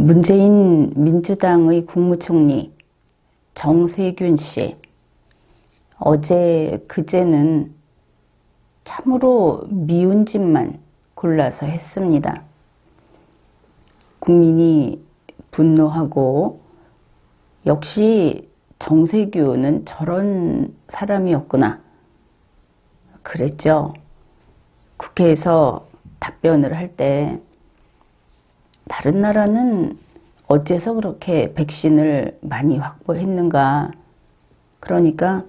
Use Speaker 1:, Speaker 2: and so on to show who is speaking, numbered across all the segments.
Speaker 1: 문재인 민주당의 국무총리 정세균 씨, 어제 그제는 참으로 미운 짓만 골라서 했습니다. 국민이 분노하고 역시 정세균은 저런 사람이었구나 그랬죠. 국회에서 답변을 할 때 다른 나라는 어째서 그렇게 백신을 많이 확보했는가? 그러니까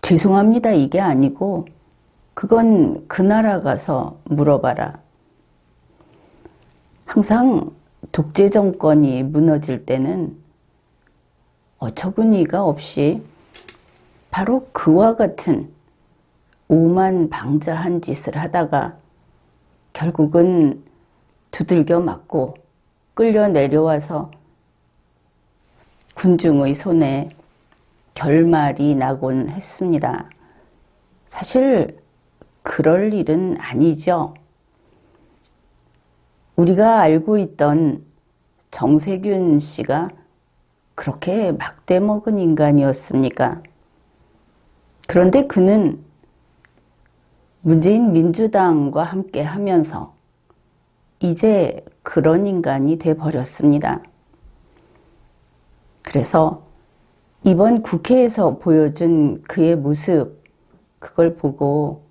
Speaker 1: 죄송합니다 이게 아니고 그건 그 나라 가서 물어봐라. 항상 독재 정권이 무너질 때는 어처구니가 없이 바로 그와 같은 오만방자한 짓을 하다가 결국은 두들겨 맞고 끌려 내려와서 군중의 손에 결말이 나곤 했습니다. 사실 그럴 일은 아니죠. 우리가 알고 있던 정세균 씨가 그렇게 막대먹은 인간이었습니까? 그런데 그는 문재인 민주당과 함께 하면서 이제 그런 인간이 돼버렸습니다. 그래서 이번 국회에서 보여준 그의 모습, 그걸 보고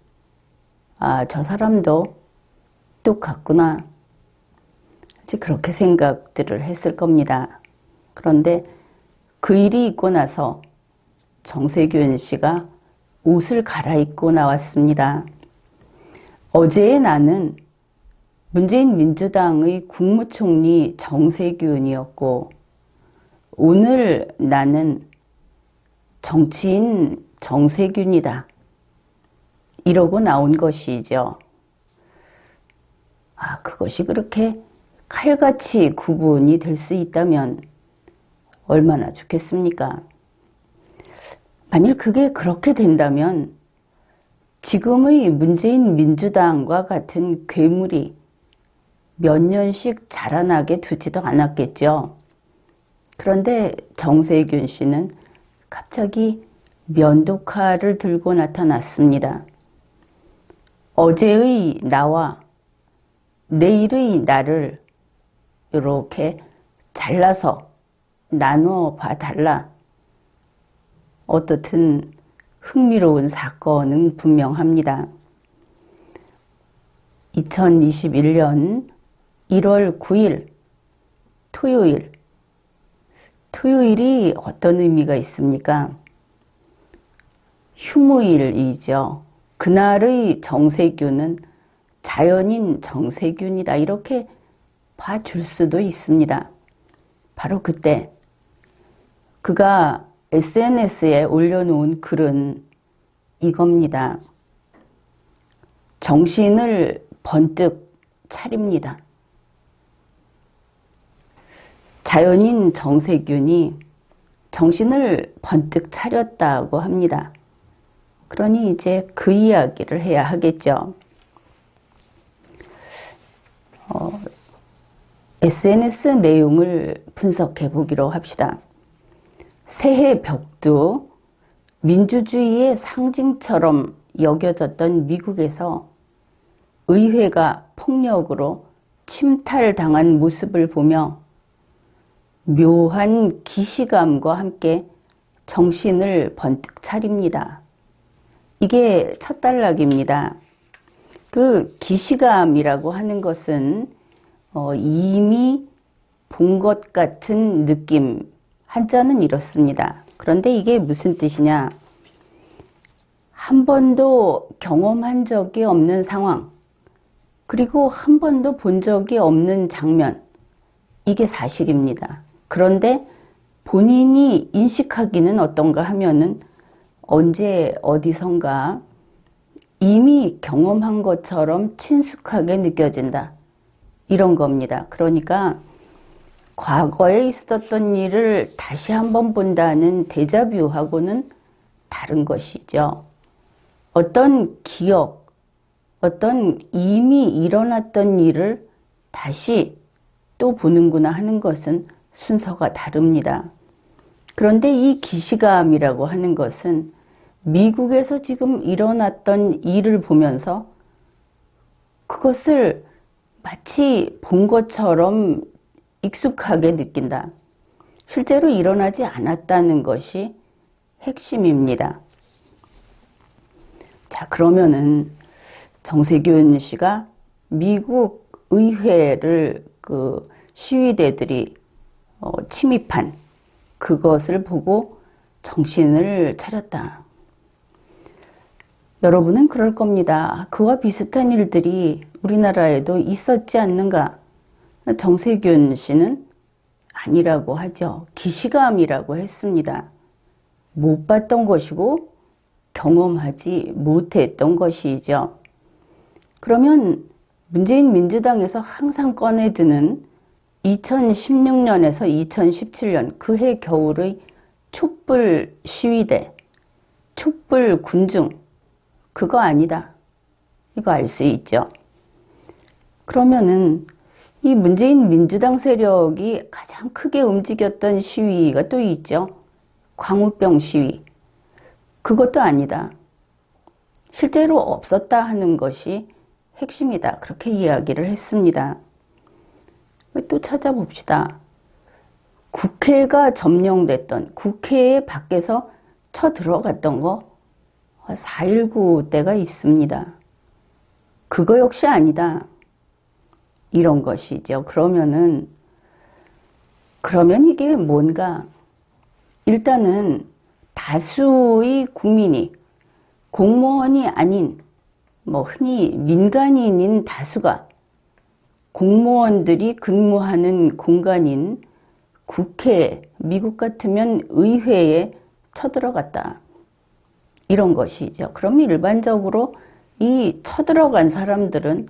Speaker 1: 아, 저 사람도 똑같구나. 그렇게 생각들을 했을 겁니다. 그런데 그 일이 있고 나서 정세균 씨가 옷을 갈아입고 나왔습니다. 어제의 나는 문재인 민주당의 국무총리 정세균이었고 오늘 나는 정치인 정세균이다. 이러고 나온 것이죠. 아, 그것이 그렇게 칼같이 구분이 될 수 있다면 얼마나 좋겠습니까? 만일 그게 그렇게 된다면 지금의 문재인 민주당과 같은 괴물이 몇 년씩 자라나게 두지도 않았겠죠. 그런데 정세균 씨는 갑자기 면도칼을 들고 나타났습니다. 어제의 나와 내일의 나를 이렇게 잘라서 나눠 봐달라. 어떻든 흥미로운 사건은 분명합니다. 2021년 1월 9일 토요일이 어떤 의미가 있습니까? 휴무일이죠. 그날의 정세균은 자연인 정세균이다 이렇게 봐줄 수도 있습니다. 바로 그때 그가 SNS에 올려놓은 글은 이겁니다. 정신을 번뜩 차립니다. 자연인 정세균이 정신을 번뜩 차렸다고 합니다. 그러니 이제 그 이야기를 해야 하겠죠. SNS 내용을 분석해 보기로 합시다. 새해 벽두, 민주주의의 상징처럼 여겨졌던 미국에서 의회가 폭력으로 침탈당한 모습을 보며 묘한 기시감과 함께 정신을 번뜩 차립니다. 이게 첫 단락입니다. 그 기시감이라고 하는 것은 이미 본 것 같은 느낌, 한자는 이렇습니다. 그런데 이게 무슨 뜻이냐? 한 번도 경험한 적이 없는 상황, 그리고 한 번도 본 적이 없는 장면, 이게 사실입니다. 그런데 본인이 인식하기는 어떤가 하면은 언제 어디선가 이미 경험한 것처럼 친숙하게 느껴진다. 이런 겁니다. 그러니까 과거에 있었던 일을 다시 한번 본다는 데자뷰하고는 다른 것이죠. 어떤 기억, 어떤 이미 일어났던 일을 다시 또 보는구나 하는 것은 순서가 다릅니다. 그런데 이 기시감이라고 하는 것은 미국에서 지금 일어났던 일을 보면서 그것을 마치 본 것처럼 익숙하게 느낀다. 실제로 일어나지 않았다는 것이 핵심입니다. 자, 그러면은 정세균 씨가 미국 의회를 그 시위대들이 침입한 그것을 보고 정신을 차렸다. 여러분은 그럴 겁니다. 그와 비슷한 일들이 우리나라에도 있었지 않는가? 정세균 씨는 아니라고 하죠. 기시감이라고 했습니다. 못 봤던 것이고 경험하지 못했던 것이죠. 그러면 문재인 민주당에서 항상 꺼내드는 2016년에서 2017년 그해 겨울의 촛불 시위대, 촛불 군중, 그거 아니다. 이거 알 수 있죠. 그러면은 이 문재인 민주당 세력이 가장 크게 움직였던 시위가 또 있죠. 광우병 시위. 그것도 아니다. 실제로 없었다 하는 것이 핵심이다. 그렇게 이야기를 했습니다. 또 찾아봅시다. 국회가 점령됐던, 국회 밖에서 쳐들어갔던 거 4.19 때가 있습니다. 그거 역시 아니다. 이런 것이죠. 그러면 이게 뭔가? 일단은 다수의 국민이 공무원이 아닌 흔히 민간인인 다수가 공무원들이 근무하는 공간인 국회, 미국 같으면 의회에 쳐들어갔다. 이런 것이죠. 그러면 일반적으로 이 쳐들어간 사람들은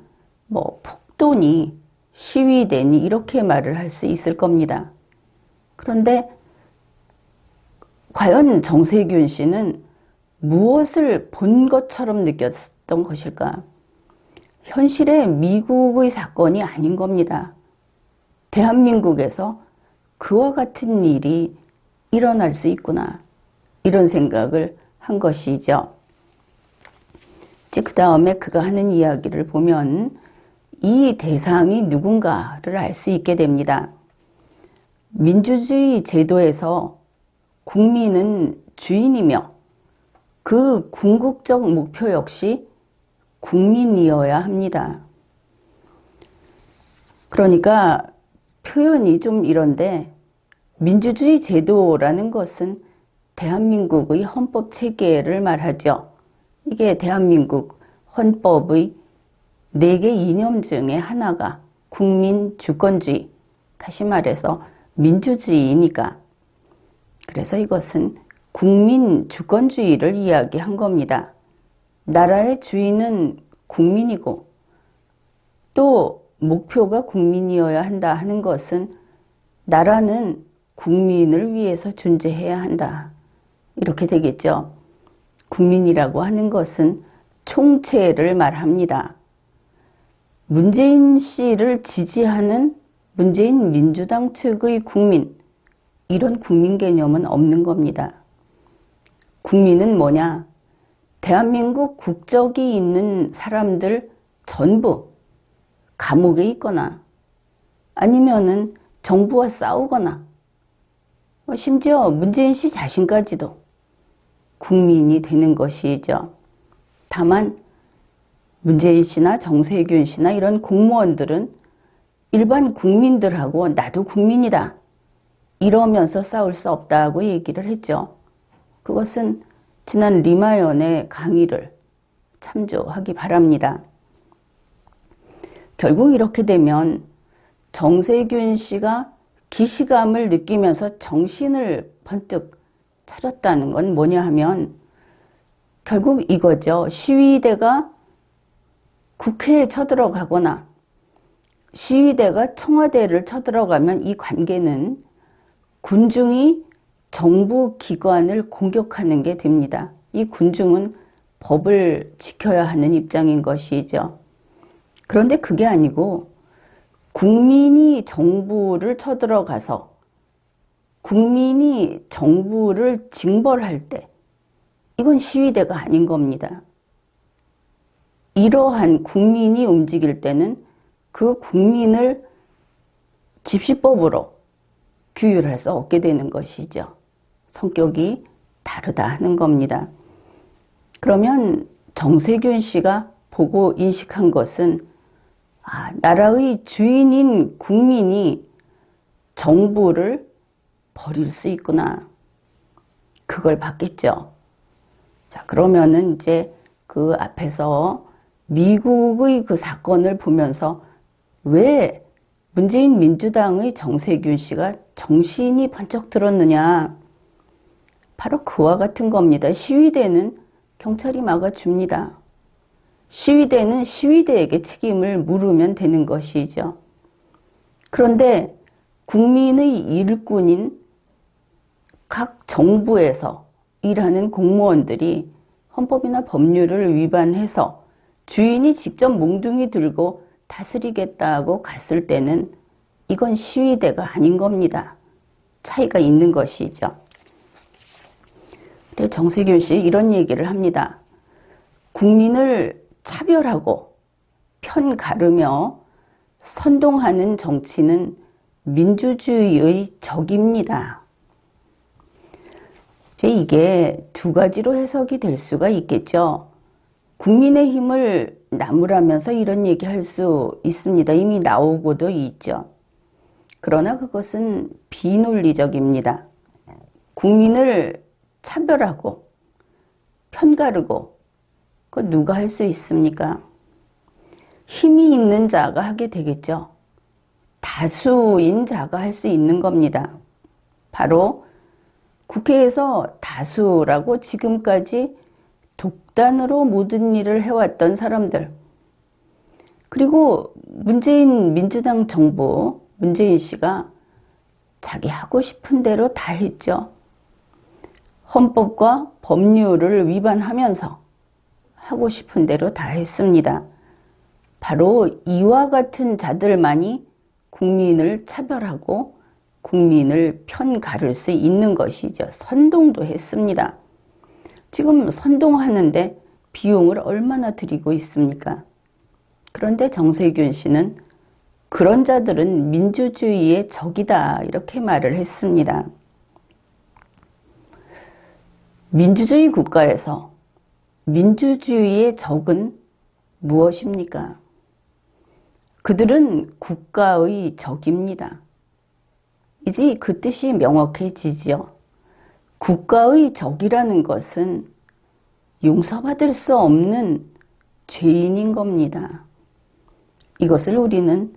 Speaker 1: 폭도니 시위대니 이렇게 말을 할 수 있을 겁니다. 그런데 과연 정세균 씨는 무엇을 본 것처럼 느꼈던 것일까? 현실의 미국의 사건이 아닌 겁니다. 대한민국에서 그와 같은 일이 일어날 수 있구나. 이런 생각을 한 것이죠. 그 다음에 그가 하는 이야기를 보면 이 대상이 누군가를 알 수 있게 됩니다. 민주주의 제도에서 국민은 주인이며 그 궁극적 목표 역시 국민이어야 합니다. 그러니까 표현이 좀 이런데 민주주의 제도라는 것은 대한민국의 헌법 체계를 말하죠. 이게 대한민국 헌법의 4개 이념 중에 하나가 국민 주권주의, 다시 말해서 민주주의니까. 그래서 이것은 국민 주권주의를 이야기한 겁니다. 나라의 주인은 국민이고 또 목표가 국민이어야 한다 하는 것은 나라는 국민을 위해서 존재해야 한다. 이렇게 되겠죠. 국민이라고 하는 것은 총체를 말합니다. 문재인 씨를 지지하는 문재인 민주당 측의 국민, 이런 국민 개념은 없는 겁니다. 국민은 뭐냐? 대한민국 국적이 있는 사람들 전부 감옥에 있거나 아니면은 정부와 싸우거나 심지어 문재인 씨 자신까지도 국민이 되는 것이죠. 다만 문재인 씨나 정세균 씨나 이런 공무원들은 일반 국민들하고 나도 국민이다 이러면서 싸울 수 없다고 얘기를 했죠. 그것은 지난 리마연의 강의를 참조하기 바랍니다. 결국 이렇게 되면 정세균 씨가 기시감을 느끼면서 정신을 번뜩 차렸다는 건 뭐냐 하면 결국 이거죠. 시위대가 국회에 쳐들어가거나 시위대가 청와대를 쳐들어가면 이 관계는 군중이 정부 기관을 공격하는 게 됩니다. 이 군중은 법을 지켜야 하는 입장인 것이죠. 그런데 그게 아니고 국민이 정부를 쳐들어가서 국민이 정부를 징벌할 때 이건 시위대가 아닌 겁니다. 이러한 국민이 움직일 때는 그 국민을 집시법으로 규율할 수 없게 되는 것이죠. 성격이 다르다 하는 겁니다. 그러면 정세균 씨가 보고 인식한 것은 나라의 주인인 국민이 정부를 버릴 수 있구나. 그걸 봤겠죠. 자, 그러면은 이제 그 앞에서 미국의 그 사건을 보면서 왜 문재인 민주당의 정세균 씨가 정신이 번쩍 들었느냐. 바로 그와 같은 겁니다. 시위대는 경찰이 막아줍니다. 시위대는 시위대에게 책임을 물으면 되는 것이죠. 그런데 국민의 일꾼인 각 정부에서 일하는 공무원들이 헌법이나 법률을 위반해서 주인이 직접 몽둥이 들고 다스리겠다고 갔을 때는 이건 시위대가 아닌 겁니다. 차이가 있는 것이죠. 그래, 정세균 씨 이런 얘기를 합니다. 국민을 차별하고 편 가르며 선동하는 정치는 민주주의의 적입니다. 이제 이게 두 가지로 해석이 될 수가 있겠죠. 국민의힘을 나무라면서 이런 얘기할 수 있습니다. 이미 나오고도 있죠. 그러나 그것은 비논리적입니다. 국민을 차별하고 편가르고 그거 누가 할 수 있습니까? 힘이 있는 자가 하게 되겠죠. 다수인 자가 할 수 있는 겁니다. 바로 국회에서 다수라고 지금까지 독단으로 모든 일을 해왔던 사람들, 그리고 문재인 민주당 정부, 문재인 씨가 자기 하고 싶은 대로 다 했죠. 헌법과 법률을 위반하면서 하고 싶은 대로 다 했습니다. 바로 이와 같은 자들만이 국민을 차별하고 국민을 편가를 수 있는 것이죠. 선동도 했습니다. 지금 선동하는데 비용을 얼마나 들이고 있습니까? 그런데 정세균 씨는 그런 자들은 민주주의의 적이다 이렇게 말을 했습니다. 민주주의 국가에서 민주주의의 적은 무엇입니까? 그들은 국가의 적입니다. 이제 그 뜻이 명확해지죠. 국가의 적이라는 것은 용서받을 수 없는 죄인인 겁니다. 이것을 우리는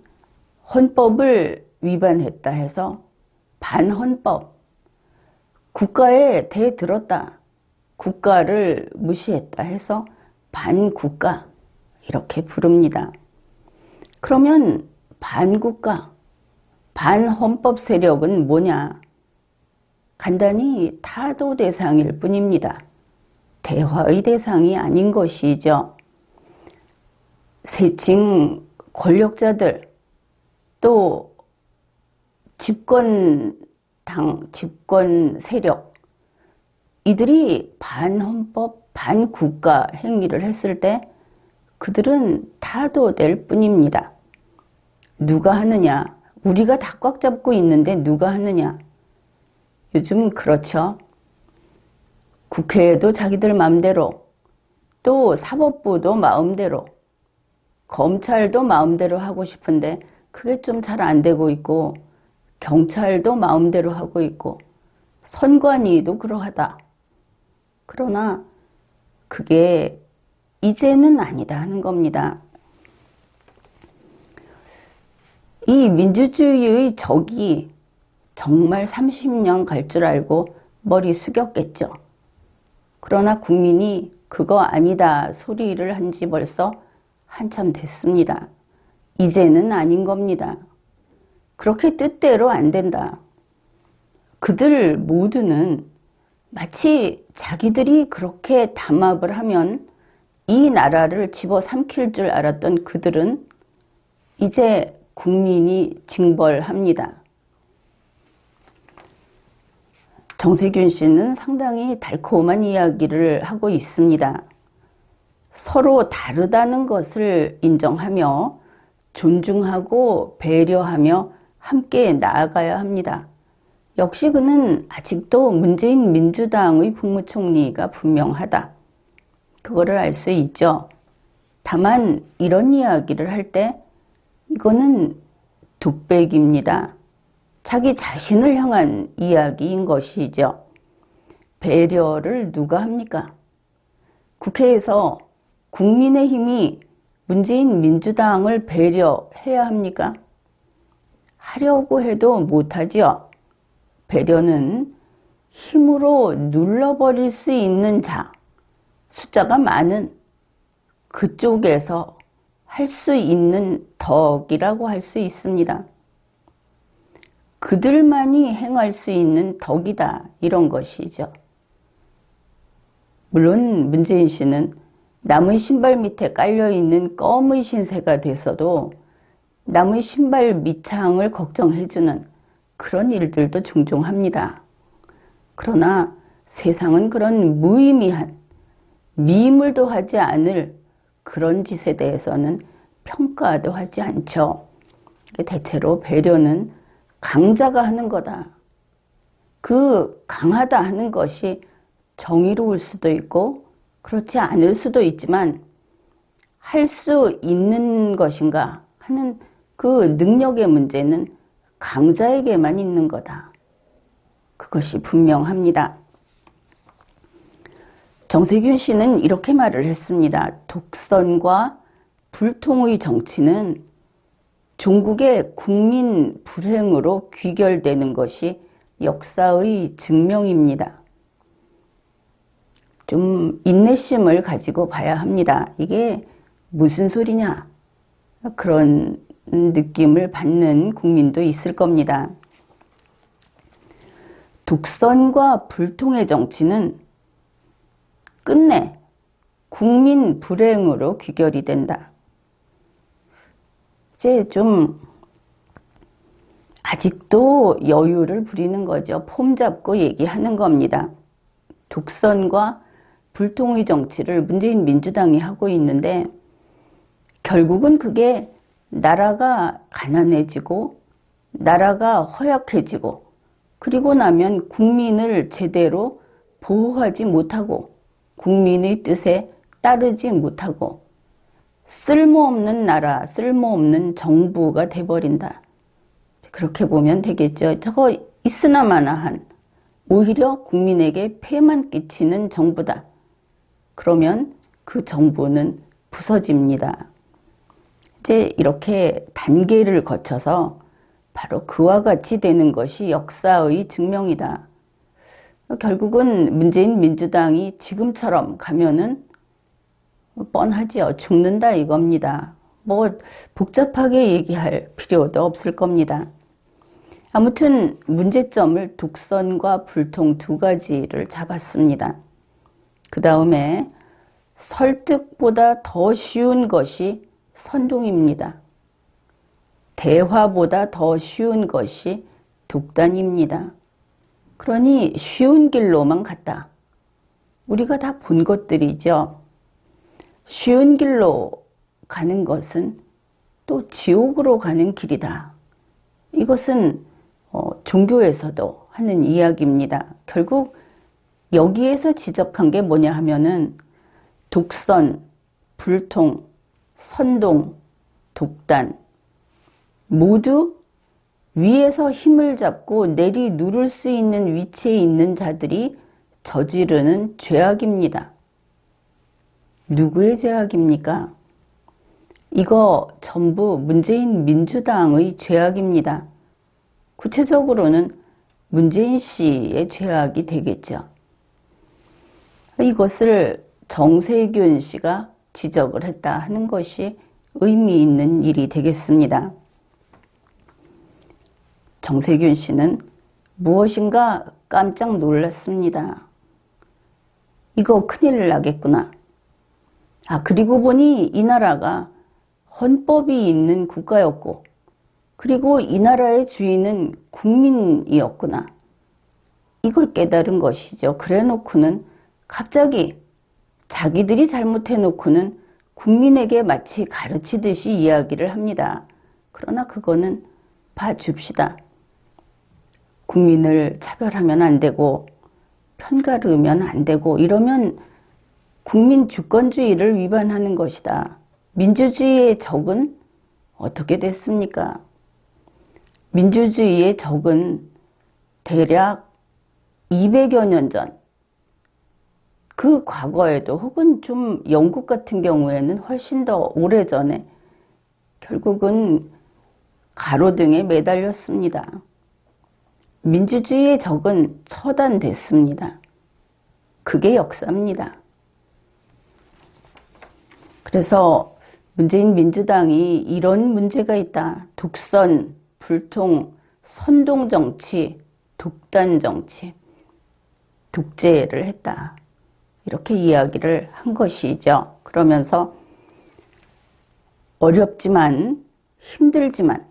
Speaker 1: 헌법을 위반했다 해서 반헌법, 국가에 대들었다, 국가를 무시했다 해서 반국가 이렇게 부릅니다. 그러면 반국가, 반헌법 세력은 뭐냐? 간단히 타도 대상일 뿐입니다. 대화의 대상이 아닌 것이죠. 세층 권력자들, 또 집권 세력, 이들이 반헌법, 반국가 행위를 했을 때 그들은 타도될 뿐입니다. 누가 하느냐? 우리가 다 꽉 잡고 있는데 누가 하느냐? 요즘 그렇죠. 국회에도 자기들 마음대로, 또 사법부도 마음대로, 검찰도 마음대로 하고 싶은데 그게 좀 잘 안 되고 있고, 경찰도 마음대로 하고 있고, 선관위도 그러하다. 그러나 그게 이제는 아니다 하는 겁니다. 이 민주주의의 적이 정말 30년 갈 줄 알고 머리 숙였겠죠. 그러나 국민이 그거 아니다 소리를 한 지 벌써 한참 됐습니다. 이제는 아닌 겁니다. 그렇게 뜻대로 안 된다. 그들 모두는 마치 자기들이 그렇게 담합을 하면 이 나라를 집어삼킬 줄 알았던 그들은 이제 국민이 징벌합니다. 정세균 씨는 상당히 달콤한 이야기를 하고 있습니다. 서로 다르다는 것을 인정하며 존중하고 배려하며 함께 나아가야 합니다. 역시 그는 아직도 문재인 민주당의 국무총리가 분명하다. 그거를 알 수 있죠. 다만 이런 이야기를 할 때 이거는 독백입니다. 자기 자신을 향한 이야기인 것이죠. 배려를 누가 합니까? 국회에서 국민의힘이 문재인 민주당을 배려해야 합니까? 하려고 해도 못하지요. 배려는 힘으로 눌러버릴 수 있는 자, 숫자가 많은 그쪽에서 할 수 있는 덕이라고 할 수 있습니다. 그들만이 행할 수 있는 덕이다, 이런 것이죠. 물론 문재인 씨는 남의 신발 밑에 깔려있는 껌의 신세가 돼서도 남의 신발 밑창을 걱정해주는 그런 일들도 종종 합니다. 그러나 세상은 그런 무의미한 미물도 하지 않을 그런 짓에 대해서는 평가도 하지 않죠. 대체로 배려는 강자가 하는 거다. 그 강하다 하는 것이 정의로울 수도 있고 그렇지 않을 수도 있지만 할 수 있는 것인가 하는 그 능력의 문제는 강자에게만 있는 거다. 그것이 분명합니다. 정세균 씨는 이렇게 말을 했습니다. 독선과 불통의 정치는 종국의 국민 불행으로 귀결되는 것이 역사의 증명입니다. 좀 인내심을 가지고 봐야 합니다. 이게 무슨 소리냐? 그런 느낌을 받는 국민도 있을 겁니다. 독선과 불통의 정치는 끝내 국민 불행으로 귀결이 된다. 이제 좀 아직도 여유를 부리는 거죠. 폼 잡고 얘기하는 겁니다. 독선과 불통의 정치를 문재인 민주당이 하고 있는데 결국은 그게 나라가 가난해지고 나라가 허약해지고 그리고 나면 국민을 제대로 보호하지 못하고 국민의 뜻에 따르지 못하고 쓸모없는 나라, 쓸모없는 정부가 돼버린다. 그렇게 보면 되겠죠. 저거 있으나마나한 오히려 국민에게 폐만 끼치는 정부다. 그러면 그 정부는 부서집니다. 이제 이렇게 단계를 거쳐서 바로 그와 같이 되는 것이 역사의 증명이다. 결국은 문재인 민주당이 지금처럼 가면은 뻔하지요. 죽는다 이겁니다. 뭐 복잡하게 얘기할 필요도 없을 겁니다. 아무튼 문제점을 독선과 불통 두 가지를 잡았습니다. 그 다음에 설득보다 더 쉬운 것이 선동입니다. 대화보다 더 쉬운 것이 독단입니다. 그러니 쉬운 길로만 갔다. 우리가 다 본 것들이죠. 쉬운 길로 가는 것은 또 지옥으로 가는 길이다. 이것은 종교에서도 하는 이야기입니다. 결국 여기에서 지적한 게 뭐냐 하면은 독선, 불통, 선동, 독단 모두 위에서 힘을 잡고 내리 누를 수 있는 위치에 있는 자들이 저지르는 죄악입니다. 누구의 죄악입니까? 이거 전부 문재인 민주당의 죄악입니다. 구체적으로는 문재인 씨의 죄악이 되겠죠. 이것을 정세균 씨가 지적을 했다 하는 것이 의미 있는 일이 되겠습니다. 정세균 씨는 무엇인가 깜짝 놀랐습니다. 이거 큰일 나겠구나. 그리고 보니 이 나라가 헌법이 있는 국가였고 그리고 이 나라의 주인은 국민이었구나. 이걸 깨달은 것이죠. 그래 놓고는 갑자기 자기들이 잘못해놓고는 국민에게 마치 가르치듯이 이야기를 합니다. 그러나 그거는 봐줍시다. 국민을 차별하면 안 되고 편가르면 안 되고 이러면 국민 주권주의를 위반하는 것이다. 민주주의의 적은 어떻게 됐습니까? 민주주의의 적은 대략 200여 년 전, 그 과거에도 혹은 좀 영국 같은 경우에는 훨씬 더 오래전에 결국은 가로등에 매달렸습니다. 민주주의의 적은 처단됐습니다. 그게 역사입니다. 그래서 문재인 민주당이 이런 문제가 있다. 독선, 불통, 선동정치, 독단정치, 독재를 했다. 이렇게 이야기를 한 것이죠. 그러면서 어렵지만 힘들지만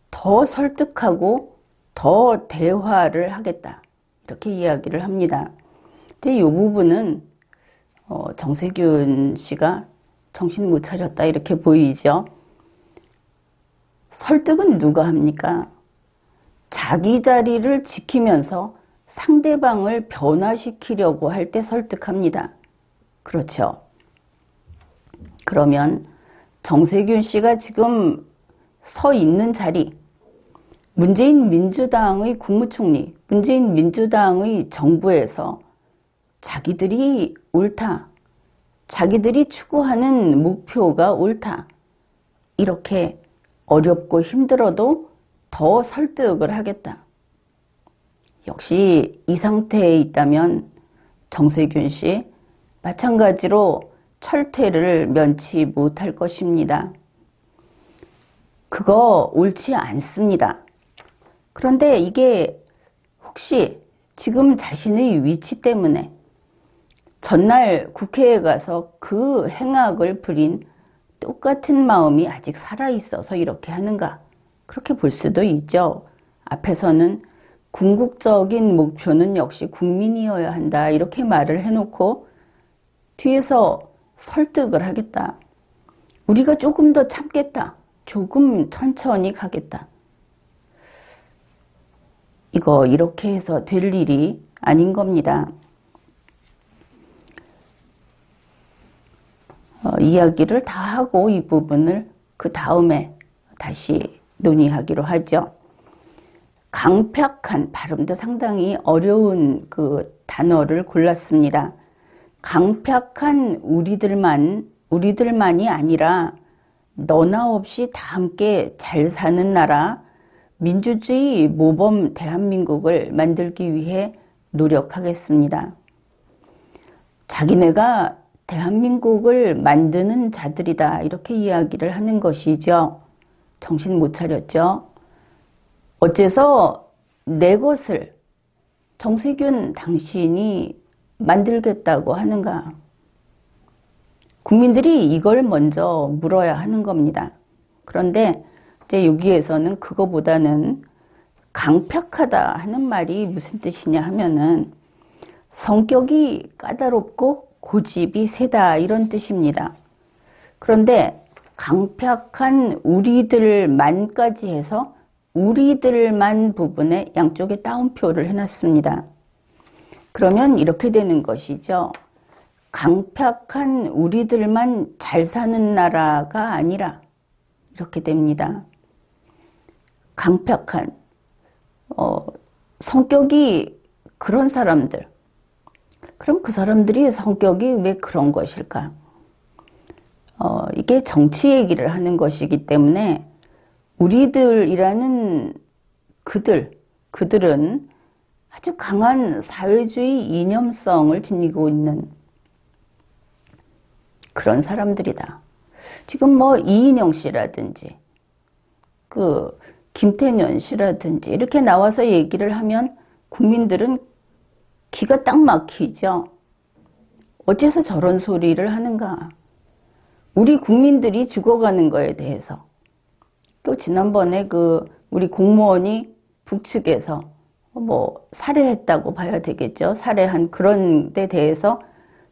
Speaker 1: 더 설득하고 더 대화를 하겠다. 이렇게 이야기를 합니다. 이제 이 부분은 정세균 씨가 정신 못 차렸다 이렇게 보이죠. 설득은 누가 합니까? 자기 자리를 지키면서 상대방을 변화시키려고 할 때 설득합니다. 그렇죠. 그러면 정세균 씨가 지금 서 있는 자리, 문재인 민주당의 국무총리, 문재인 민주당의 정부에서 자기들이 옳다, 자기들이 추구하는 목표가 옳다, 이렇게 어렵고 힘들어도 더 설득을 하겠다. 역시 이 상태에 있다면 정세균 씨 마찬가지로 철퇴를 면치 못할 것입니다. 그거 옳지 않습니다. 그런데 이게 혹시 지금 자신의 위치 때문에 전날 국회에 가서 그 행악을 부린 똑같은 마음이 아직 살아있어서 이렇게 하는가? 그렇게 볼 수도 있죠. 앞에서는 궁극적인 목표는 역시 국민이어야 한다. 이렇게 말을 해놓고 뒤에서 설득을 하겠다. 우리가 조금 더 참겠다. 조금 천천히 가겠다. 이거 이렇게 해서 될 일이 아닌 겁니다. 이야기를 다 하고 이 부분을 그 다음에 다시 논의하기로 하죠. 강팍한, 발음도 상당히 어려운 그 단어를 골랐습니다. 강팍한 우리들만이 아니라 너나 없이 다 함께 잘 사는 나라, 민주주의 모범 대한민국을 만들기 위해 노력하겠습니다. 자기네가 대한민국을 만드는 자들이다. 이렇게 이야기를 하는 것이죠. 정신 못 차렸죠. 어째서 내 것을 정세균 당신이 만들겠다고 하는가? 국민들이 이걸 먼저 물어야 하는 겁니다. 그런데 이제 여기에서는 그거보다는 강팍하다 하는 말이 무슨 뜻이냐 하면은 성격이 까다롭고 고집이 세다 이런 뜻입니다. 그런데 강팍한 우리들만까지 해서 우리들만 부분에 양쪽에 따옴표를 해놨습니다. 그러면 이렇게 되는 것이죠. 강팍한 우리들만 잘 사는 나라가 아니라 이렇게 됩니다. 강팍한 성격이 그런 사람들, 그럼 그 사람들이 성격이 왜 그런 것일까? 이게 정치 얘기를 하는 것이기 때문에 우리들이라는 그들은 아주 강한 사회주의 이념성을 지니고 있는 그런 사람들이다. 지금 뭐 이인영 씨라든지 그 김태년 씨라든지 이렇게 나와서 얘기를 하면 국민들은 기가 딱 막히죠. 어째서 저런 소리를 하는가? 우리 국민들이 죽어가는 거에 대해서 또 지난번에 우리 공무원이 북측에서 뭐 살해했다고 봐야 되겠죠. 살해한 그런 데 대해서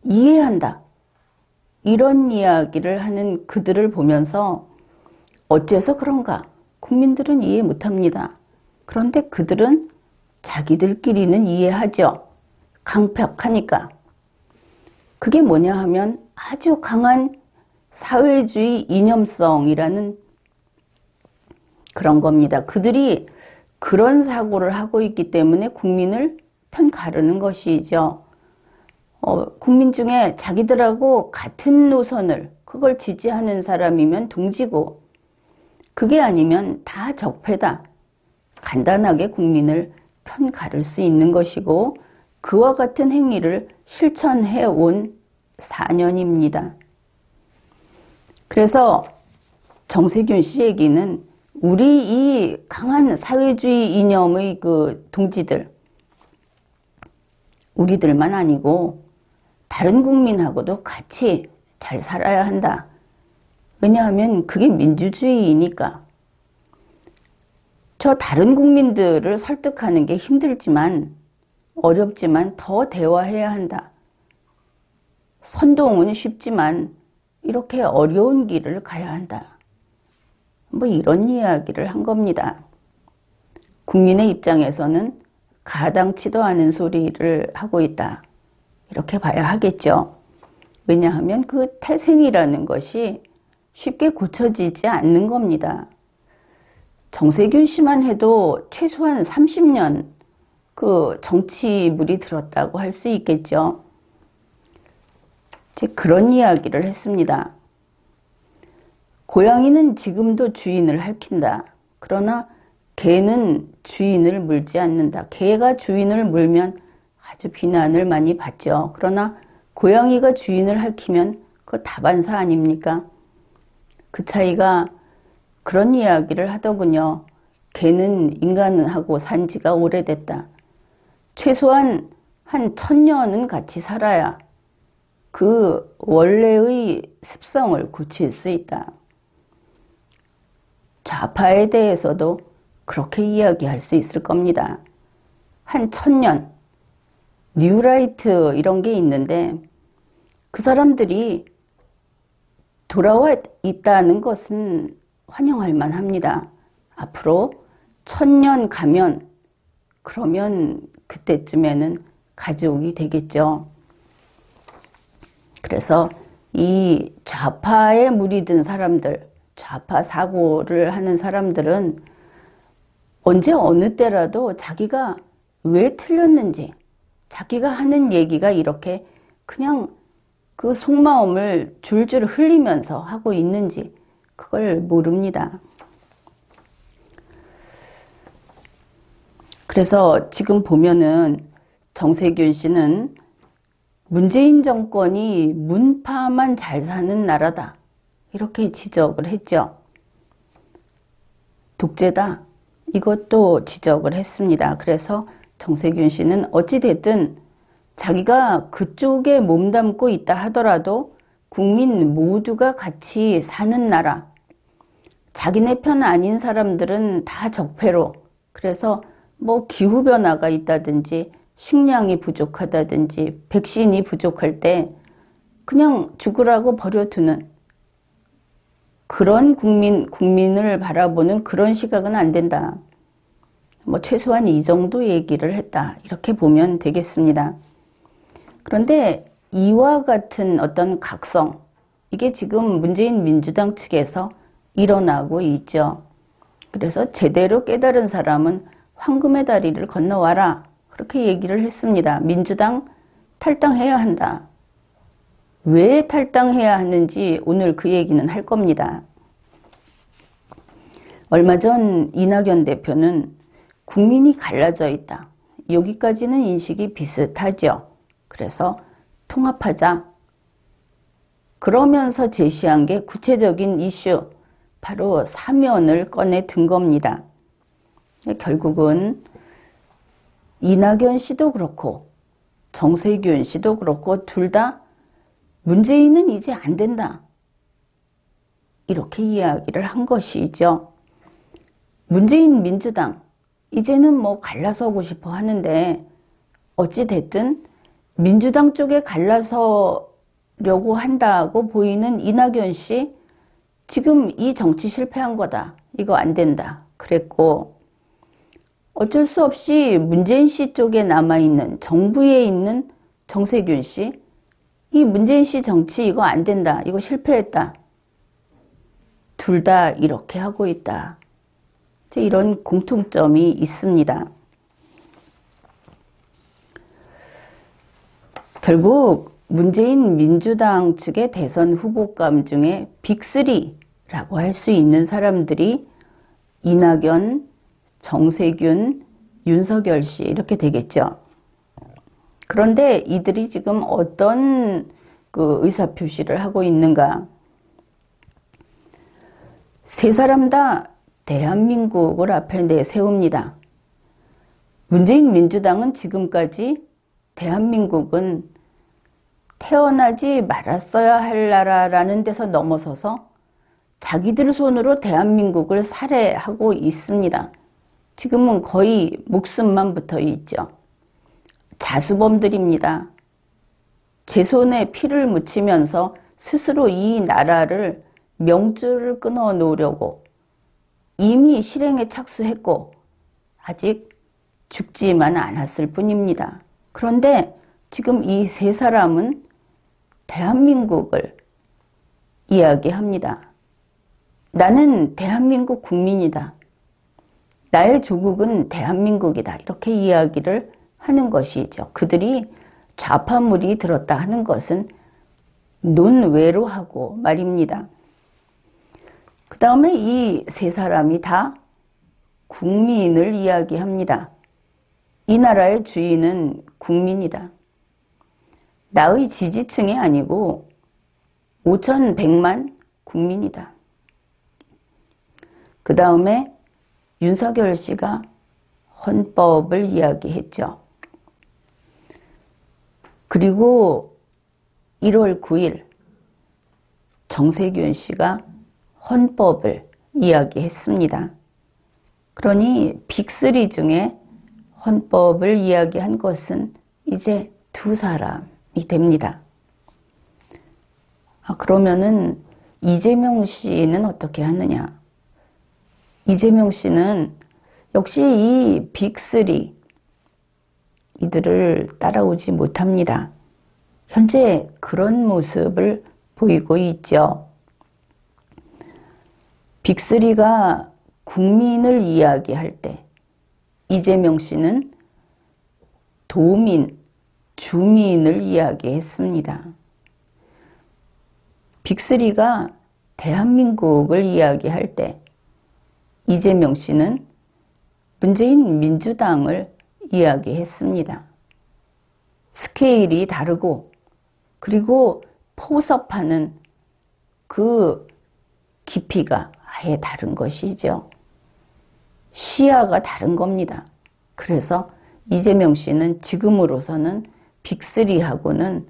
Speaker 1: 이해한다. 이런 이야기를 하는 그들을 보면서 어째서 그런가? 국민들은 이해 못합니다. 그런데 그들은 자기들끼리는 이해하죠. 강팍하니까. 그게 뭐냐 하면 아주 강한 사회주의 이념성이라는 그런 겁니다. 그들이 그런 사고를 하고 있기 때문에 국민을 편가르는 것이죠. 국민 중에 자기들하고 같은 노선을 그걸 지지하는 사람이면 동지고 그게 아니면 다 적폐다. 간단하게 국민을 편가를 수 있는 것이고 그와 같은 행위를 실천해 온 4년입니다. 그래서 정세균 씨 얘기는 우리 이 강한 사회주의 이념의 동지들, 우리들만 아니고 다른 국민하고도 같이 잘 살아야 한다. 왜냐하면 그게 민주주의이니까. 저 다른 국민들을 설득하는 게 힘들지만 어렵지만 더 대화해야 한다. 선동은 쉽지만 이렇게 어려운 길을 가야 한다. 뭐 이런 이야기를 한 겁니다. 국민의 입장에서는 가당치도 않은 소리를 하고 있다. 이렇게 봐야 하겠죠. 왜냐하면 그 태생이라는 것이 쉽게 고쳐지지 않는 겁니다. 정세균 씨만 해도 최소한 30년 정치물이 들었다고 할 수 있겠죠. 그런 이야기를 했습니다. 고양이는 지금도 주인을 핥힌다. 그러나 개는 주인을 물지 않는다. 개가 주인을 물면 아주 비난을 많이 받죠. 그러나 고양이가 주인을 핥히면 그거 다반사 아닙니까? 그 차이가 그런 이야기를 하더군요. 개는 인간하고 산 지가 오래됐다. 최소한 한 1000년은 같이 살아야 그 원래의 습성을 고칠 수 있다. 좌파에 대해서도 그렇게 이야기할 수 있을 겁니다. 한 1000년, 뉴라이트 이런 게 있는데 그 사람들이 돌아와 있다는 것은 환영할 만합니다. 앞으로 1000년 가면 그러면 그때쯤에는 가족이 되겠죠. 그래서 이 좌파에 물이 든 사람들, 좌파 사고를 하는 사람들은 언제 어느 때라도 자기가 왜 틀렸는지, 자기가 하는 얘기가 이렇게 그냥 그 속마음을 줄줄 흘리면서 하고 있는지 그걸 모릅니다. 그래서 지금 보면은 정세균 씨는 문재인 정권이 문파만 잘 사는 나라다. 이렇게 지적을 했죠. 독재다. 이것도 지적을 했습니다. 그래서 정세균 씨는 어찌됐든 자기가 그쪽에 몸담고 있다 하더라도 국민 모두가 같이 사는 나라. 자기네 편 아닌 사람들은 다 적폐로. 그래서 뭐 기후변화가 있다든지 식량이 부족하다든지 백신이 부족할 때 그냥 죽으라고 버려두는 그런 국민을 바라보는 그런 시각은 안 된다. 뭐 최소한 이 정도 얘기를 했다. 이렇게 보면 되겠습니다. 그런데 이와 같은 어떤 각성, 이게 지금 문재인 민주당 측에서 일어나고 있죠. 그래서 제대로 깨달은 사람은 황금의 다리를 건너와라. 그렇게 얘기를 했습니다. 민주당 탈당해야 한다. 왜 탈당해야 하는지 오늘 그 얘기는 할 겁니다. 얼마 전 이낙연 대표는 국민이 갈라져 있다. 여기까지는 인식이 비슷하죠. 그래서 통합하자. 그러면서 제시한 게 구체적인 이슈, 바로 사면을 꺼내 든 겁니다. 결국은 이낙연 씨도 그렇고 정세균 씨도 그렇고 둘 다 문재인은 이제 안 된다. 이렇게 이야기를 한 것이죠. 문재인 민주당 이제는 뭐 갈라서고 싶어 하는데 어찌 됐든 민주당 쪽에 갈라서려고 한다고 보이는 이낙연 씨 지금 이 정치 실패한 거다. 이거 안 된다. 그랬고 어쩔 수 없이 문재인 씨 쪽에 남아있는 정부에 있는 정세균 씨 이 문재인 씨 정치 이거 안 된다. 이거 실패했다. 둘 다 이렇게 하고 있다. 이런 공통점이 있습니다. 결국 문재인 민주당 측의 대선 후보감 중에 빅3라고 할 수 있는 사람들이 이낙연, 정세균, 윤석열 씨 이렇게 되겠죠. 그런데 이들이 지금 어떤 의사표시를 하고 있는가? 세 사람 다 대한민국을 앞에 내세웁니다. 문재인 민주당은 지금까지 대한민국은 태어나지 말았어야 할 나라라는 데서 넘어서서 자기들 손으로 대한민국을 살해하고 있습니다. 지금은 거의 목숨만 붙어 있죠. 자수범들입니다. 제 손에 피를 묻히면서 스스로 이 나라를 명줄을 끊어 놓으려고 이미 실행에 착수했고 아직 죽지만 않았을 뿐입니다. 그런데 지금 이 세 사람은 대한민국을 이야기합니다. 나는 대한민국 국민이다. 나의 조국은 대한민국이다. 이렇게 이야기를 하는 것이죠. 그들이 좌파물이 들었다 하는 것은 논외로 하고 말입니다. 그 다음에 이 세 사람이 다 국민을 이야기합니다. 이 나라의 주인은 국민이다. 나의 지지층이 아니고 5,100만 국민이다. 그 다음에 윤석열 씨가 헌법을 이야기했죠. 그리고 1월 9일 정세균 씨가 헌법을 이야기했습니다. 그러니 빅3 중에 헌법을 이야기한 것은 이제 두 사람이 됩니다. 그러면은 이재명 씨는 어떻게 하느냐? 이재명 씨는 역시 이 빅3 이들을 따라오지 못합니다. 현재 그런 모습을 보이고 있죠. 빅3가 국민을 이야기할 때 이재명 씨는 도민, 주민을 이야기했습니다. 빅3가 대한민국을 이야기할 때 이재명 씨는 문재인 민주당을 이야기했습니다. 스케일이 다르고 그리고 포섭하는 그 깊이가 아예 다른 것이죠. 시야가 다른 겁니다. 그래서 이재명 씨는 지금으로서는 빅3하고는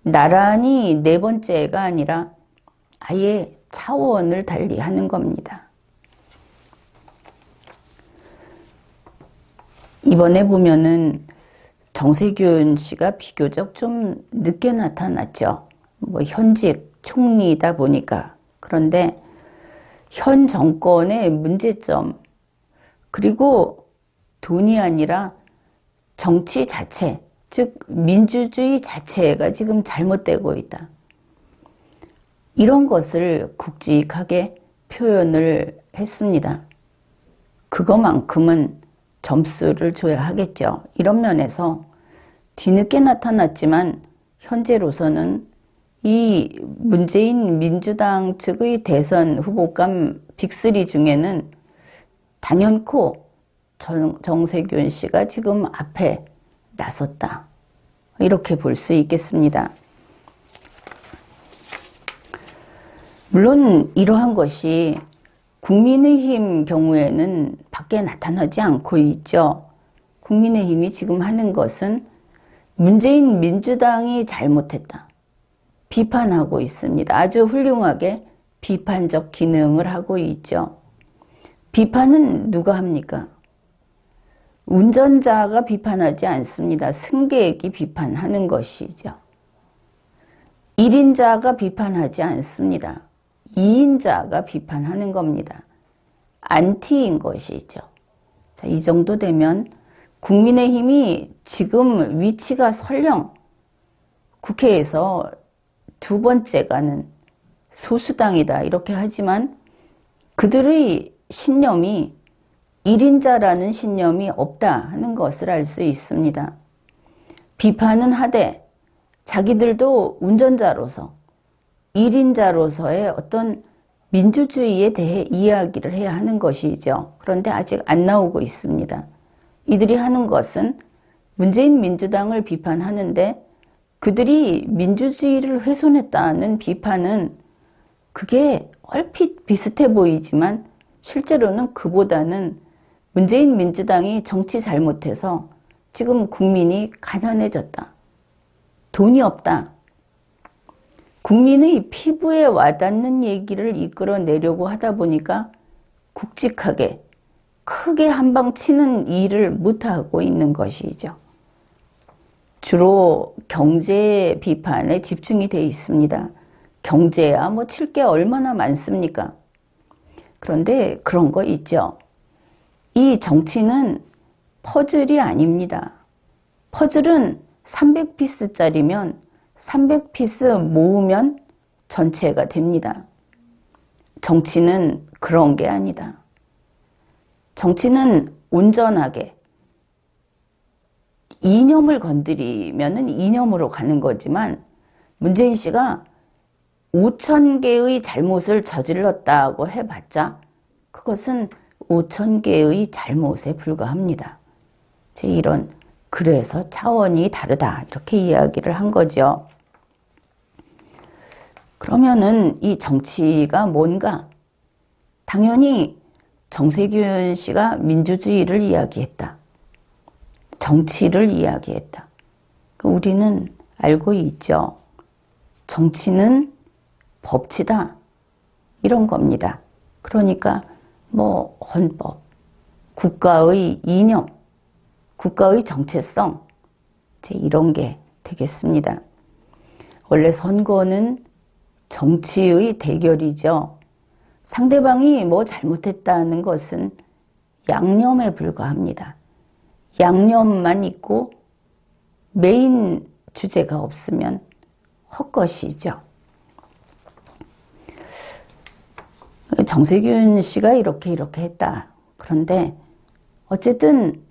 Speaker 1: 나란히 네 번째가 아니라 아예 차원을 달리하는 겁니다. 이번에 보면은 정세균 씨가 비교적 좀 늦게 나타났죠. 현직 총리이다 보니까. 그런데 현 정권의 문제점, 그리고 돈이 아니라 정치 자체, 즉 민주주의 자체가 지금 잘못되고 있다. 이런 것을 굵직하게 표현을 했습니다. 그거만큼은 점수를 줘야 하겠죠. 이런 면에서 뒤늦게 나타났지만 현재로서는 이 문재인 민주당 측의 대선 후보감 빅3 중에는 단연코 정세균 씨가 지금 앞에 나섰다. 이렇게 볼 수 있겠습니다. 물론 이러한 것이 국민의힘 경우에는 밖에 나타나지 않고 있죠. 국민의힘이 지금 하는 것은 문재인 민주당이 잘못했다. 비판하고 있습니다. 아주 훌륭하게 비판적 기능을 하고 있죠. 비판은 누가 합니까? 운전자가 비판하지 않습니다. 승객이 비판하는 것이죠. 1인자가 비판하지 않습니다. 2인자가 비판하는 겁니다. 안티인 것이죠. 자, 이 정도 되면 국민의힘이 지금 위치가 설령 국회에서 두 번째 가는 소수당이다 이렇게 하지만 그들의 신념이 1인자라는 신념이 없다 하는 것을 알 수 있습니다. 비판은 하되 자기들도 운전자로서 1인자로서의 어떤 민주주의에 대해 이야기를 해야 하는 것이죠. 그런데 아직 안 나오고 있습니다. 이들이 하는 것은 문재인 민주당을 비판하는데 그들이 민주주의를 훼손했다는 비판은 그게 얼핏 비슷해 보이지만 실제로는 그보다는 문재인 민주당이 정치 잘못해서 지금 국민이 가난해졌다. 돈이 없다. 국민의 피부에 와닿는 얘기를 이끌어내려고 하다 보니까 굵직하게 크게 한방 치는 일을 못하고 있는 것이죠. 주로 경제 비판에 집중이 되어 있습니다. 경제야 뭐 칠 게 얼마나 많습니까? 그런데 그런 거 있죠. 이 정치는 퍼즐이 아닙니다. 퍼즐은 300피스짜리면 300피스 모으면 전체가 됩니다. 정치는 그런 게 아니다. 정치는 온전하게 이념을 건드리면은 이념으로 가는 거지만 문재인 씨가 5,000개의 잘못을 저질렀다고 해봤자 그것은 5,000개의 잘못에 불과합니다. 제 이런 그래서 차원이 다르다 이렇게 이야기를 한 거죠. 그러면은 이 정치가 뭔가? 당연히 정세균 씨가 민주주의를 이야기했다. 정치를 이야기했다. 우리는 알고 있죠. 정치는 법치다. 이런 겁니다. 그러니까 뭐 헌법, 국가의 이념, 국가의 정체성 이런 게 되겠습니다. 원래 선거는 정치의 대결이죠. 상대방이 뭐 잘못했다는 것은 양념에 불과합니다. 양념만 있고 메인 주제가 없으면 헛것이죠. 정세균 씨가 이렇게 했다. 그런데 어쨌든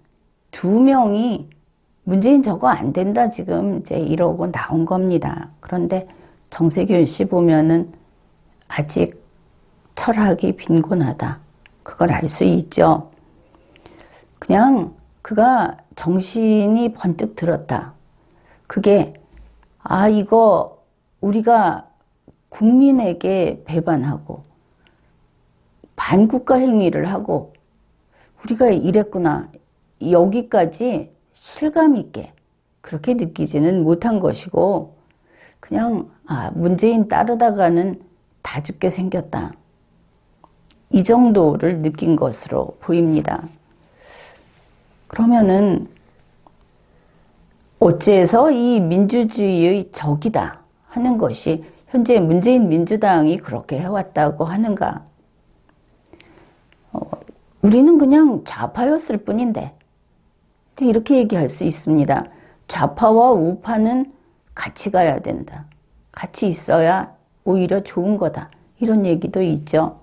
Speaker 1: 두 명이 문재인 저거 안 된다 지금 이제 이러고 나온 겁니다. 그런데 정세균 씨 보면은 아직 철학이 빈곤하다. 그걸 알 수 있죠. 그냥 그가 정신이 번뜩 들었다. 그게 이거 우리가 국민에게 배반하고 반국가 행위를 하고 우리가 이랬구나. 여기까지 실감 있게 그렇게 느끼지는 못한 것이고 그냥 문재인 따르다가는 다 죽게 생겼다. 이 정도를 느낀 것으로 보입니다. 그러면은 어째서 이 민주주의의 적이다 하는 것이 현재 문재인 민주당이 그렇게 해왔다고 하는가? 우리는 그냥 좌파였을 뿐인데 이렇게 얘기할 수 있습니다. 좌파와 우파는 같이 가야 된다. 같이 있어야 오히려 좋은 거다. 이런 얘기도 있죠.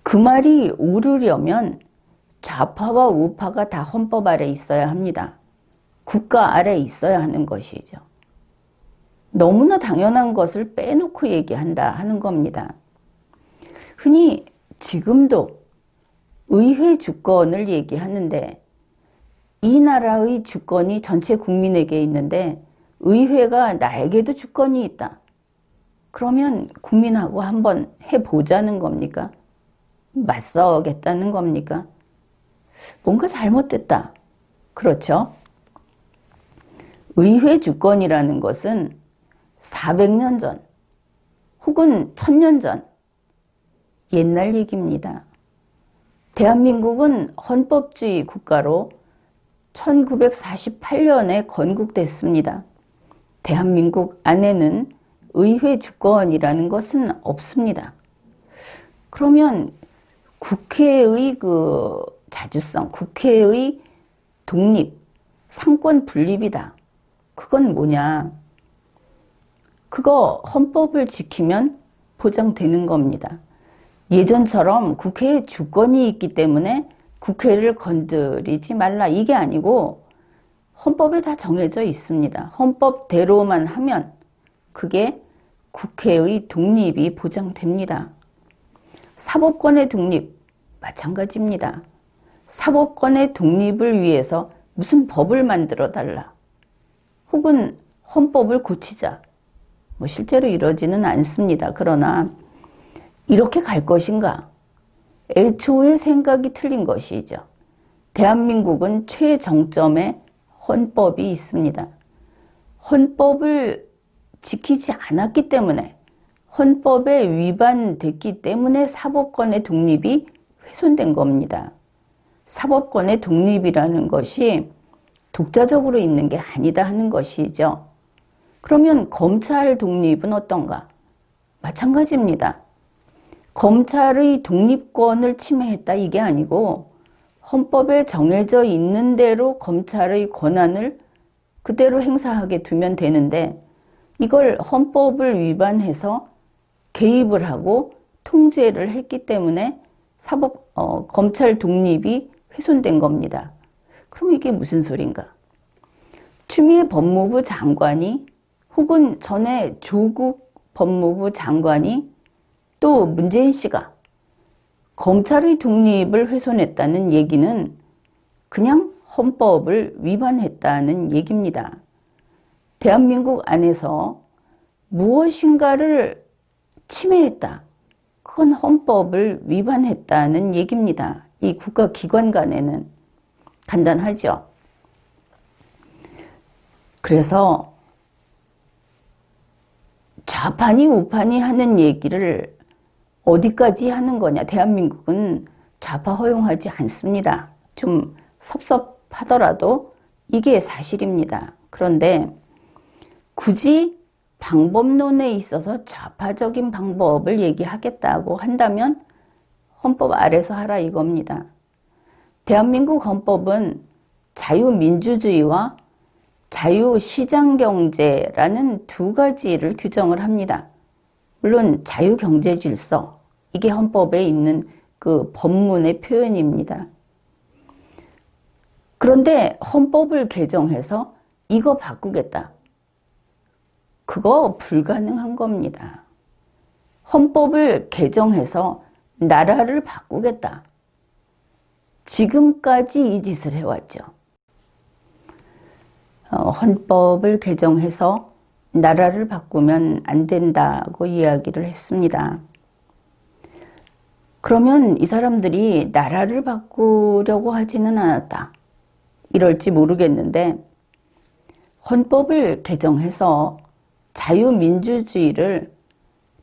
Speaker 1: 그 말이 오르려면 좌파와 우파가 다 헌법 아래 있어야 합니다. 국가 아래 있어야 하는 것이죠. 너무나 당연한 것을 빼놓고 얘기한다 하는 겁니다. 흔히 지금도 의회 주권을 얘기하는데 이 나라의 주권이 전체 국민에게 있는데 의회가 나에게도 주권이 있다. 그러면 국민하고 한번 해보자는 겁니까? 맞서겠다는 겁니까? 뭔가 잘못됐다. 그렇죠? 의회 주권이라는 것은 400년 전 혹은 1000년 전 옛날 얘기입니다. 대한민국은 헌법주의 국가로 1948년에 건국됐습니다. 대한민국 안에는 의회 주권이라는 것은 없습니다. 그러면 국회의 그 자주성, 국회의 독립, 상권 분립이다. 그건 뭐냐? 그거 헌법을 지키면 보장되는 겁니다. 예전처럼 국회에 주권이 있기 때문에 국회를 건드리지 말라 이게 아니고 헌법에 다 정해져 있습니다. 헌법대로만 하면 그게 국회의 독립이 보장됩니다. 사법권의 독립 마찬가지입니다. 사법권의 독립을 위해서 무슨 법을 만들어 달라 혹은 헌법을 고치자 뭐 실제로 이러지는 않습니다. 그러나 이렇게 갈 것인가? 애초에 생각이 틀린 것이죠. 대한민국은 최정점에 헌법이 있습니다. 헌법을 지키지 않았기 때문에 헌법에 위반됐기 때문에 사법권의 독립이 훼손된 겁니다. 사법권의 독립이라는 것이 독자적으로 있는 게 아니다 하는 것이죠. 그러면 검찰 독립은 어떤가? 마찬가지입니다. 검찰의 독립권을 침해했다 이게 아니고 헌법에 정해져 있는 대로 검찰의 권한을 그대로 행사하게 두면 되는데 이걸 헌법을 위반해서 개입을 하고 통제를 했기 때문에 검찰 독립이 훼손된 겁니다. 그럼 이게 무슨 소린가? 추미애 법무부 장관이 혹은 전에 조국 법무부 장관이 또 문재인 씨가 검찰의 독립을 훼손했다는 얘기는 그냥 헌법을 위반했다는 얘기입니다. 대한민국 안에서 무엇인가를 침해했다. 그건 헌법을 위반했다는 얘기입니다. 이 국가기관 간에는 간단하죠. 그래서 좌판이 우판이 하는 얘기를 어디까지 하는 거냐. 대한민국은 좌파 허용하지 않습니다. 좀 섭섭하더라도 이게 사실입니다. 그런데 굳이 방법론에 있어서 좌파적인 방법을 얘기하겠다고 한다면 헌법 아래서 하라 이겁니다. 대한민국 헌법은 자유민주주의와 자유시장경제라는 두 가지를 규정을 합니다. 물론 자유경제질서, 이게 헌법에 있는 그 법문의 표현입니다. 그런데 헌법을 개정해서 이거 바꾸겠다. 그거 불가능한 겁니다. 헌법을 개정해서 나라를 바꾸겠다. 지금까지 이 짓을 해왔죠. 헌법을 개정해서 나라를 바꾸면 안 된다고 이야기를 했습니다. 그러면 이 사람들이 나라를 바꾸려고 하지는 않았다. 이럴지 모르겠는데 헌법을 개정해서 자유민주주의를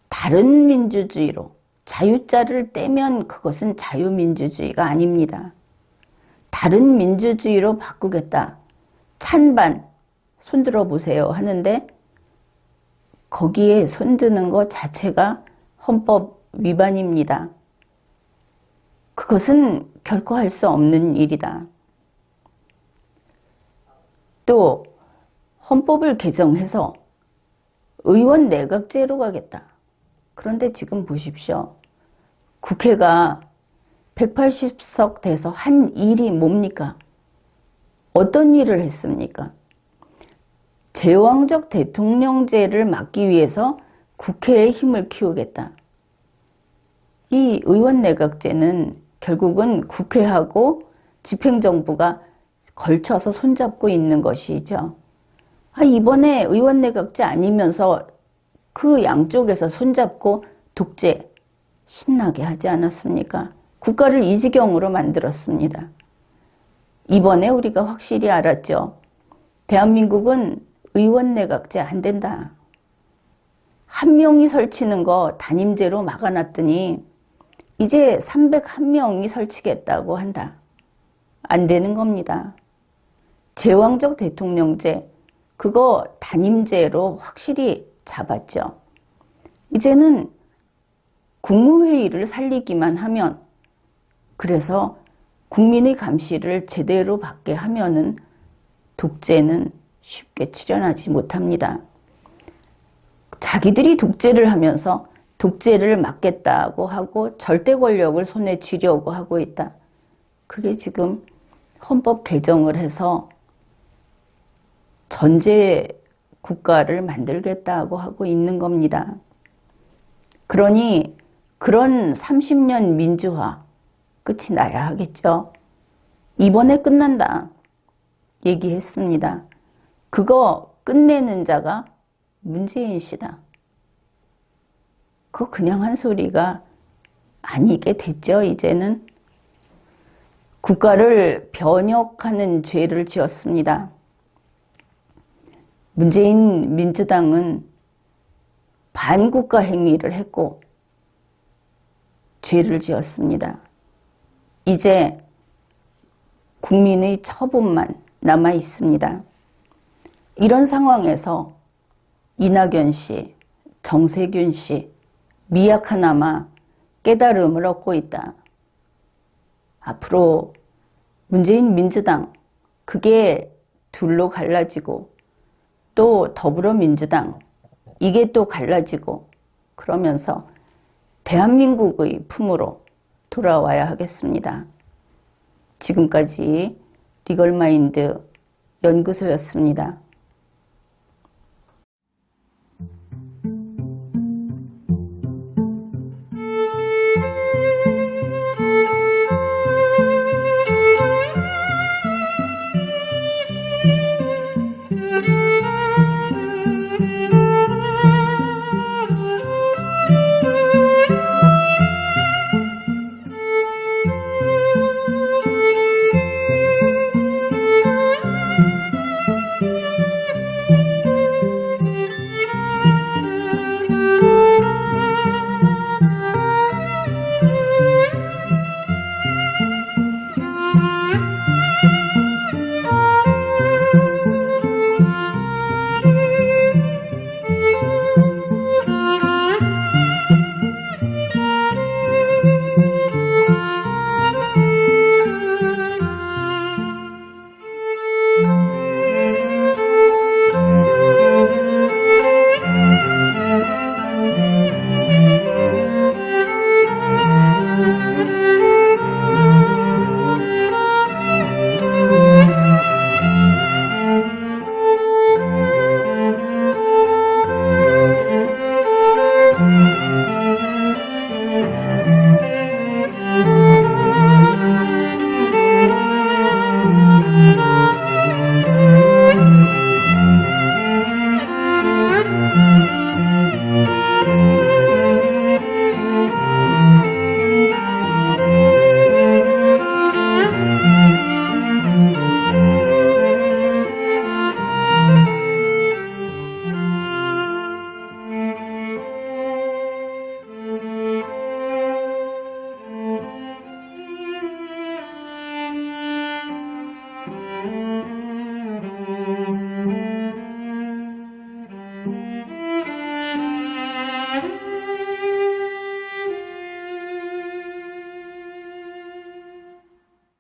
Speaker 1: 다른 민주주의로 자유자를 떼면 그것은 자유민주주의가 아닙니다. 다른 민주주의로 바꾸겠다. 찬반 손들어 보세요 하는데 거기에 손드는 것 자체가 헌법 위반입니다. 그것은 결코 할 수 없는 일이다. 또 헌법을 개정해서 의원 내각제로 가겠다. 그런데 지금 보십시오. 국회가 180석 돼서 한 일이 뭡니까? 어떤 일을 했습니까? 제왕적 대통령제를 막기 위해서 국회의 힘을 키우겠다. 이 의원 내각제는 결국은 국회하고 집행정부가 걸쳐서 손잡고 있는 것이죠. 이번에 의원 내각제 아니면서 그 양쪽에서 손잡고 독재 신나게 하지 않았습니까? 국가를 이 지경으로 만들었습니다. 이번에 우리가 확실히 알았죠. 대한민국은 의원 내각제 안 된다. 한 명이 설치는 거 단임제로 막아놨더니 이제 301명이 설치겠다고 한다. 안 되는 겁니다. 제왕적 대통령제, 그거 단임제로 확실히 잡았죠. 이제는 국무회의를 살리기만 하면, 그래서 국민의 감시를 제대로 받게 하면은 독재는 쉽게 출현하지 못합니다. 자기들이 독재를 하면서 독재를 막겠다고 하고 절대 권력을 손에 쥐려고 하고 있다. 그게 지금 헌법 개정을 해서 전제 국가를 만들겠다고 하고 있는 겁니다. 그러니 그런 30년 민주화 끝이 나야 하겠죠. 이번에 끝난다 얘기했습니다. 그거 끝내는 자가 문재인 씨다. 그거 그냥 한 소리가 아니게 됐죠. 이제는 국가를 변혁하는 죄를 지었습니다. 문재인 민주당은 반국가 행위를 했고 죄를 지었습니다. 이제 국민의 처분만 남아 있습니다. 이런 상황에서 이낙연 씨, 정세균 씨, 미약하나마 깨달음을 얻고 있다. 앞으로 문재인 민주당, 그게 둘로 갈라지고 또 더불어민주당, 이게 또 갈라지고 그러면서 대한민국의 품으로 돌아와야 하겠습니다. 지금까지 리걸마인드 연구소였습니다.